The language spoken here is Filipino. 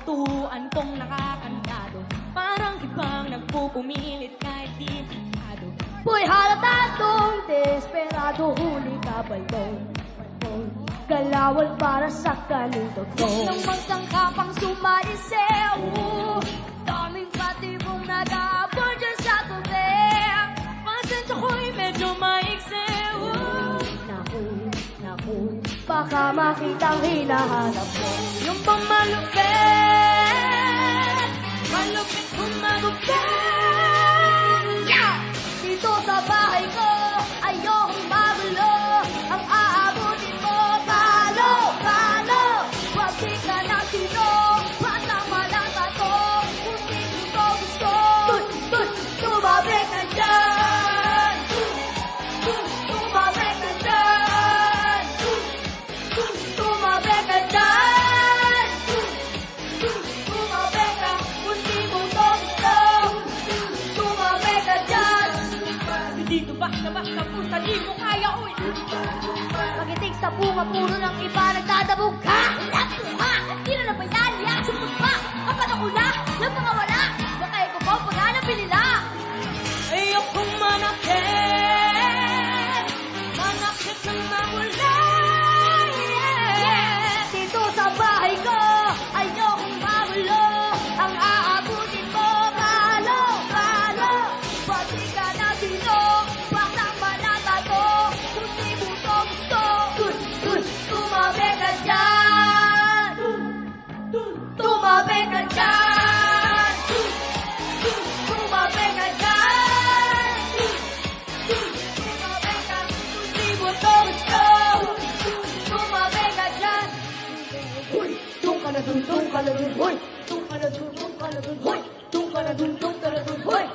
turuan tong nakakandado. Parang ibang nagpupumilit kahit di pintado. Boy, halata tong desperado, huli ka balong. Galawal para sa kaning totoo. Nang magtangka pang sumalisew, daming patibong nag-aabot dyan sa tubig. Pasensya ko'y medyo maiksew. Naku, baka makitang hinahanap mo. Yung bang malupit, malupit kung magupit. Yeah! Dito sa bahay ko, ayokong magulo. Ang aabutin mo, palo. Huwag di ka na sino, basta malata to. Kung di mo gusto, tumabi ka dyan. Tumabi ka dyan. Tumabi ka dyan. Tumabi ka, kung di mo gusto. Tumabi ka dyan. Dito basta-basta pusa, di mo kaya, uy. Pagitik sa bunga, puro ng iba nagdadabog ka. Ha! Di na nabayan, yan, sumunod pa. Kapag ako na, ng mga wala. Bakay ko po, wala na pinila. Ayokong manakit, manakit ng mawala. Yeah. Dito sa bahay ko, ayokong magulo. Ang aabutin mo, palo. Pati ka na sino, basta malata to. Kung di mo to gusto, tumabi ka dyan. Tumabi ka dyan. Tumabi ka dyan. Tumabi ka, kung di mo to gusto. Tumabi ka dyan. Hoy, tung ka na dun, tung ka na dun, hoy. Tung ka na dun, tung ka na dun, hoy. Tung ka na dun, tung ka na dun, hoy.